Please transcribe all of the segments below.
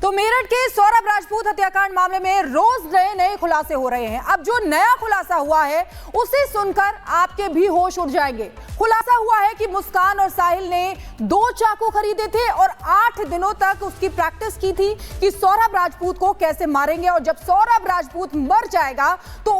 तो मेरठ के सौरभ राजपूत हत्याकांड मामले में रोज नए खुलासे हो रहे हैं। अब जो नया खुलासा हुआ है उसे सुनकर आपके भी होश उड़ जाएंगे। खुलासा हुआ है कि मुस्कान और साहिल ने 2 चाकू खरीदे थे और 8 दिनों तक उसकी प्रैक्टिस की थी कि सौरभ राजपूत को कैसे मारेंगे, और जब सौरभ राजपूत मर जाएगा तो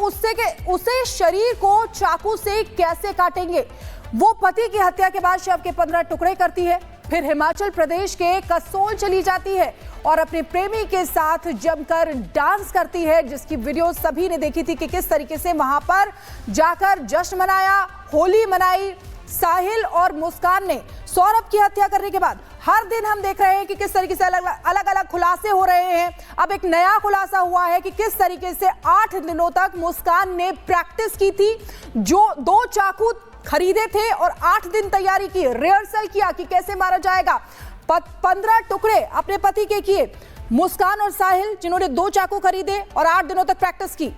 उसे शरीर को चाकू से कैसे काटेंगे। वो पति की हत्या के बाद शव के 15 टुकड़े करती है, फिर हिमाचल प्रदेश के कसोल चली जाती है और अपने प्रेमी के साथ जमकर डांस करती है, जिसकी वीडियो सभी ने देखी थी कि किस तरीके से वहां पर जाकर जश्न मनाया, होली मनाई। साहिल और मुस्कान ने सौरभ की हत्या करने के बाद हर दिन हम देख रहे हैं कि किस तरीके से अलग अलग खुलासे हो रहे हैं। अब एक नया खुलासा हुआ है कि किस तरीके से 8 दिनों तक मुस्कान ने प्रैक्टिस की थी, जो 2 चाकू खरीदे थे और 8 दिन तैयारी की, रिहर्सल किया कि कैसे मारा जाएगा। 15 टुकड़े अपने पति के किए। मुस्कान और साहिल जिन्होंने 2 चाकू खरीदे और 8 दिनों तक प्रैक्टिस की।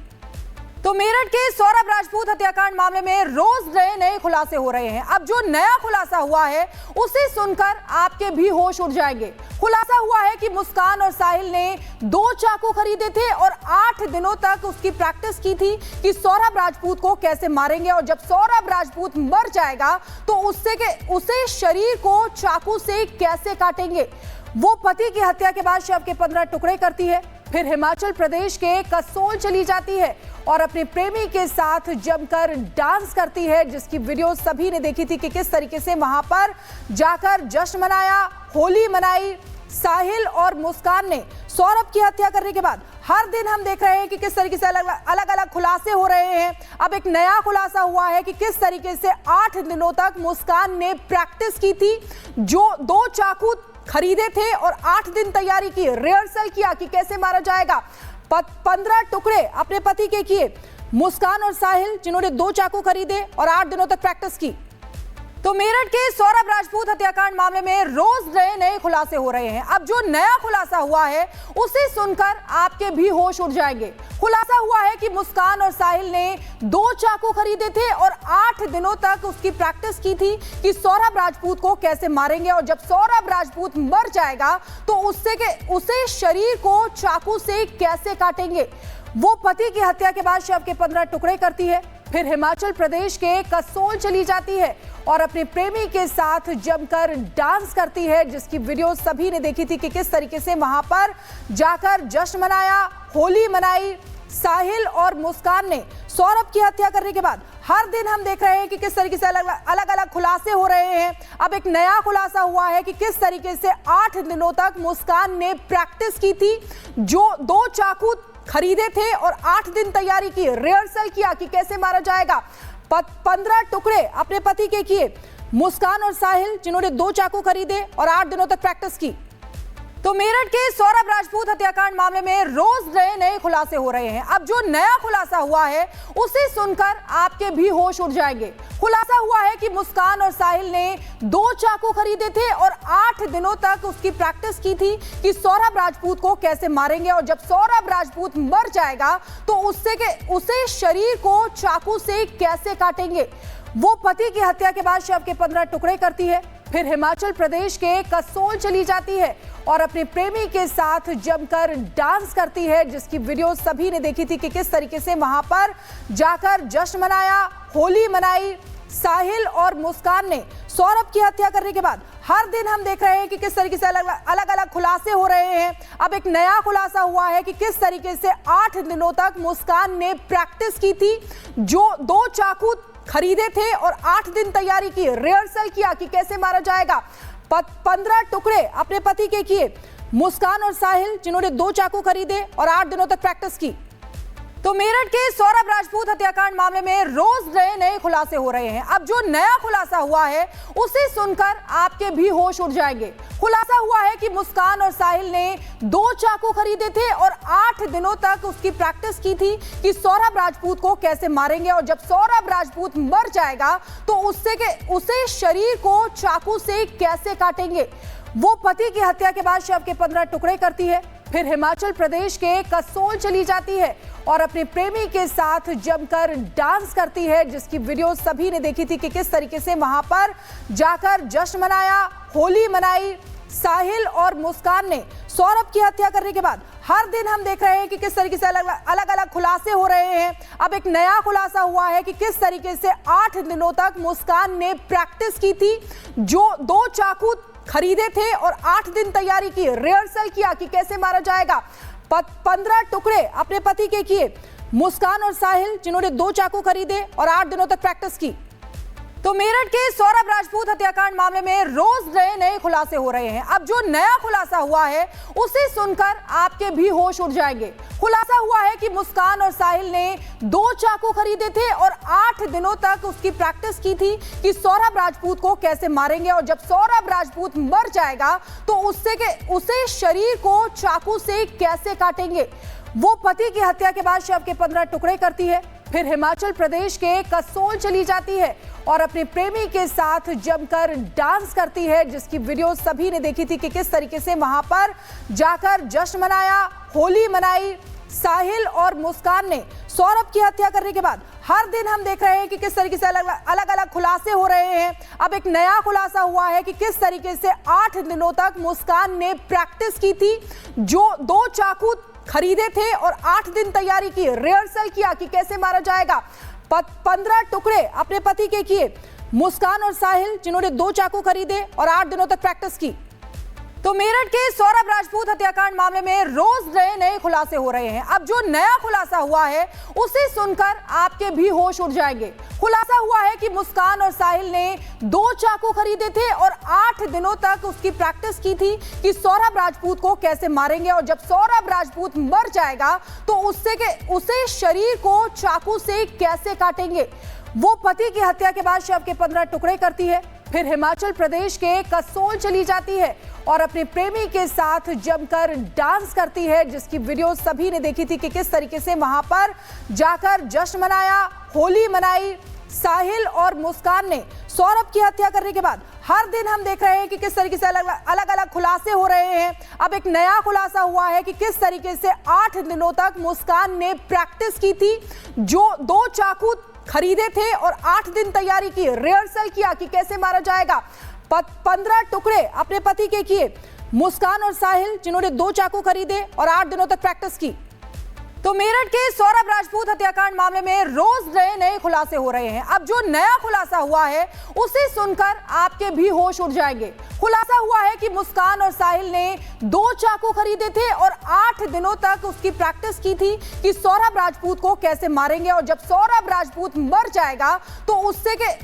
तो मेरठ के सौरभ राजपूत हत्याकांड मामले में रोज नए खुलासे हो रहे हैं। अब जो नया खुलासा हुआ है उसे सुनकर आपके भी होश उड़ जाएंगे। खुलासा हुआ है कि मुस्कान और साहिल ने 2 चाकू खरीदे थे और 8 दिनों तक उसकी प्रैक्टिस की थी कि सौरभ राजपूत को कैसे मारेंगे, और जब सौरभ राजपूत मर जाएगा तो उसे शरीर को चाकू से कैसे काटेंगे। वो पति की हत्या के बाद शव के 15 टुकड़े करती है, फिर हिमाचल प्रदेश के कसोल चली जाती है और अपने प्रेमी के साथ जमकर डांस करती है, जिसकी वीडियो सभी ने देखी थी कि किस तरीके से वहां पर जाकर जश्न मनाया, होली मनाई। साहिल और मुस्कान ने सौरभ की हत्या करने के बाद हर दिन हम देख रहे हैं कि किस तरीके से अलग अलग खुलासे हो रहे हैं। अब एक नया खुलासा हुआ है कि किस तरीके से 8 दिनों तक मुस्कान ने प्रैक्टिस की थी, जो 2 चाकू खरीदे थे और 8 दिन तैयारी की, रिहर्सल किया कि कैसे मारा जाएगा। 15 टुकड़े अपने पति के किए। मुस्कान और साहिल जिन्होंने 2 चाकू खरीदे और 8 दिनों तक प्रैक्टिस की। तो मेरठ के सौरभ राजपूत हत्याकांड मामले में रोज नए खुलासे हो रहे हैं। अब जो नया खुलासा हुआ है उसे सुनकर आपके भी होश उड़ जाएंगे। खुलासा हुआ है कि मुस्कान और साहिल ने 2 चाकू खरीदे थे और 8 दिनों तक उसकी प्रैक्टिस की थी कि सौरभ राजपूत को कैसे मारेंगे, और जब सौरभ राजपूत मर जाएगा तो उसे शरीर को चाकू से कैसे काटेंगे। वो पति की हत्या के बाद शव के 15 टुकड़े करती है, फिर हिमाचल प्रदेश के कसोल चली जाती है और अपने प्रेमी के साथ जमकर डांस करती है, जिसकी वीडियो सभी ने देखी थी कि किस तरीके से वहां पर जाकर जश्न मनाया, होली मनाई। साहिल और मुस्कान ने सौरभ की हत्या करने के बाद हर दिन हम देख रहे हैं कि किस तरीके से अलग अलग खुलासे हो रहे हैं। अब एक नया खुलासा हुआ है कि किस तरीके से 8 दिनों तक मुस्कान ने प्रैक्टिस की थी, जो 2 चाकू खरीदे थे और 8 दिन तैयारी की, रिहर्सल किया कि कैसे मारा जाएगा। 15 टुकड़े अपने पति के किए। मुस्कान और साहिल जिन्होंने 2 चाकू खरीदे और 8 दिनों तक प्रैक्टिस की। तो मेरठ के सौरभ राजपूत हत्याकांड मामले में रोज नए खुलासे हो रहे हैं। अब जो नया खुलासा हुआ है उसे सुनकर आपके भी होश उड़ जाएंगे। खुलासा हुआ है कि मुस्कान और साहिल ने 2 चाकू खरीदे थे और 8 दिनों तक उसकी प्रैक्टिस की थी कि सौरभ राजपूत को कैसे मारेंगे, और जब सौरभ राजपूत मर जाएगा तो उसे शरीर को चाकू से कैसे काटेंगे। वो पति की हत्या के बाद शव के 15 टुकड़े करती है, फिर हिमाचल प्रदेश के कसोल चली जाती है और अपने प्रेमी के साथ जमकर डांस करती है, जिसकी वीडियो सभी ने देखी थी कि किस तरीके से वहां पर जाकर जश्न मनाया, होली मनाई। साहिल और मुस्कान ने सौरभ की हत्या करने के बाद हर दिन हम देख रहे हैं कि किस तरीके से अलग अलग खुलासे हो रहे हैं। अब एक नया खुलासा हुआ है कि किस तरीके से 8 दिनों तक मुस्कान ने प्रैक्टिस की थी, जो 2 चाकू खरीदे थे और 8 दिन तैयारी की, रिहर्सल किया कि कैसे मारा जाएगा। 15 टुकड़े अपने पति के किए। मुस्कान और साहिल जिन्होंने 2 चाकू खरीदे और 8 दिनों तक प्रैक्टिस की। तो मेरठ के सौरभ राजपूत हत्याकांड मामले में रोज नए खुलासे हो रहे हैं। अब जो नया खुलासा हुआ है उसे सुनकर आपके भी होश उड़ जाएंगे। खुलासा हुआ है कि मुस्कान और साहिल ने 2 चाकू खरीदे थे और 8 दिनों तक उसकी प्रैक्टिस की थी कि सौरभ राजपूत को कैसे मारेंगे, और जब सौरभ राजपूत मर जाएगा तो उसे शरीर को चाकू से कैसे काटेंगे। वो पति की हत्या के बाद शव के 15 टुकड़े करती है, फिर हिमाचल प्रदेश के कसोल चली जाती है और अपने प्रेमी के साथ जमकर डांस करती है, जिसकी वीडियो सभी ने देखी थी कि किस तरीके से वहां पर जाकर जश्न मनाया, होली मनाई। साहिल और मुस्कान ने सौरभ की हत्या करने के बाद हर दिन हम देख रहे हैं कि किस तरीके से अलग अलग खुलासे हो रहे हैं। अब एक नया खुलासा हुआ है कि किस तरीके से 8 दिनों तक मुस्कान ने प्रैक्टिस की थी, जो 2 चाकू खरीदे थे और 8 दिन तैयारी की, रिहर्सल किया कि कैसे मारा जाएगा। 15 टुकड़े अपने पति के किए। मुस्कान और साहिल जिन्होंने 2 चाकू खरीदे और 8 दिनों तक प्रैक्टिस की। तो मेरठ के सौरभ राजपूत हत्याकांड मामले में रोज नए खुलासे हो रहे हैं। अब जो नया खुलासा हुआ है उसे सुनकर आपके भी होश उड़ जाएंगे। खुलासा हुआ है कि मुस्कान और साहिल ने 2 चाकू खरीदे थे और 8 दिनों तक उसकी प्रैक्टिस की थी कि सौरभ राजपूत को कैसे मारेंगे, और जब सौरभ राजपूत मर जाएगा तो उसे शरीर को चाकू से कैसे काटेंगे। वो पति की हत्या के बाद शव के 15 टुकड़े करती है, फिर हिमाचल प्रदेश के कसोल चली जाती है और अपने प्रेमी के साथ जमकर डांस करती है, जिसकी वीडियो सभी ने देखी थी कि किस तरीके से वहां पर जाकर जश्न मनाया, होली मनाई। साहिल और मुस्कान ने सौरभ की हत्या करने के बाद हर दिन हम देख रहे हैं कि किस तरीके से अलग अलग खुलासे हो रहे हैं। अब एक नया खुलासा हुआ है कि किस तरीके से 8 दिनों तक मुस्कान ने प्रैक्टिस की थी, जो 2 चाकू खरीदे थे और 8 दिन तैयारी की, रिहर्सल किया कि कैसे मारा जाएगा। 15 टुकड़े अपने पति के किए। मुस्कान और साहिल जिन्होंने 2 चाकू खरीदे और 8 दिनों तक प्रैक्टिस की। तो मेरठ के सौरभ राजपूत हत्याकांड मामले में रोज नए खुलासे हो रहे हैं। अब जो नया खुलासा हुआ है उसे सुनकर आपके भी होश उड़ जाएंगे। खुलासा हुआ है कि मुस्कान और साहिल ने 2 चाकू खरीदे थे और 8 दिनों तक उसकी प्रैक्टिस की थी कि सौरभ राजपूत को कैसे मारेंगे, और जब सौरभ राजपूत मर जाएगा तो उसे शरीर को चाकू से कैसे काटेंगे। वो पति की हत्या के बाद शव के 15 टुकड़े करती है, फिर हिमाचल प्रदेश के कसोल चली जाती है और अपने प्रेमी के साथ जमकर डांस करती है, जिसकी वीडियो सभी ने देखी थी कि किस तरीके से वहां पर जाकर जश्न मनाया, होली मनाई। साहिल और मुस्कान ने सौरभ की हत्या करने के बाद हर दिन हम देख रहे हैं कि किस तरीके से अलग अलग खुलासे हो रहे हैं। अब एक नया खुलासा हुआ है कि किस तरीके से 8 दिनों तक मुस्कान ने प्रैक्टिस की थी, जो 2 चाकू खरीदे थे और 8 दिन तैयारी की, रिहर्सल किया कि कैसे मारा जाएगा। 15 टुकड़े अपने पति के किए। मुस्कान और साहिल जिन्होंने 2 चाकू खरीदे और 8 दिनों तक प्रैक्टिस की। तो मेरठ के सौरभ राजपूत हत्याकांड मामले में रोज नए खुलासे हो रहे हैं। अब जो नया खुलासा हुआ है उसे सुनकर आपके भी होश उड़ जाएंगे। खुलासा हुआ है कि मुस्कान और साहिल ने 2 चाकू खरीदे थे और 8 दिनों तक उसकी प्रैक्टिस की थी कि सौरभ राजपूत को कैसे मारेंगे, और जब सौरभ राजपूत मर जाएगा तो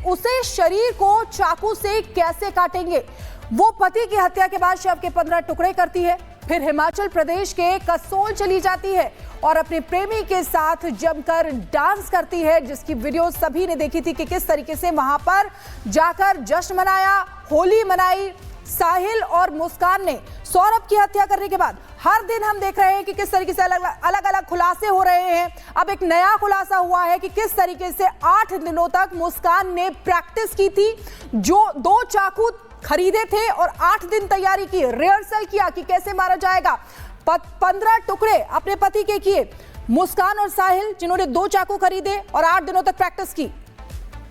उसे शरीर को चाकू से कैसे काटेंगे। वो पति की हत्या के बाद शव के 15 टुकड़े करती है, फिर हिमाचल प्रदेश के कसोल चली जाती है और अपने प्रेमी के साथ जमकर डांस करती है, जिसकी वीडियो सभी ने देखी थी कि किस तरीके से वहां पर जाकर जश्न मनाया, होली मनाई। साहिल और मुस्कान ने सौरभ की हत्या करने के बाद हर दिन हम देख रहे हैं कि किस तरीके से अलग अलग खुलासे हो रहे हैं। अब एक नया खुलासा हुआ है कि किस तरीके से 8 दिनों तक मुस्कान ने प्रैक्टिस की थी, जो 2 चाकू खरीदे थे और 8 दिन तैयारी की, रिहर्सल किया कि कैसे मारा जाएगा। 15 टुकड़े अपने पति के किए। मुस्कान और साहिल जिन्होंने 2 चाकू खरीदे और 8 दिनों तक प्रैक्टिस की।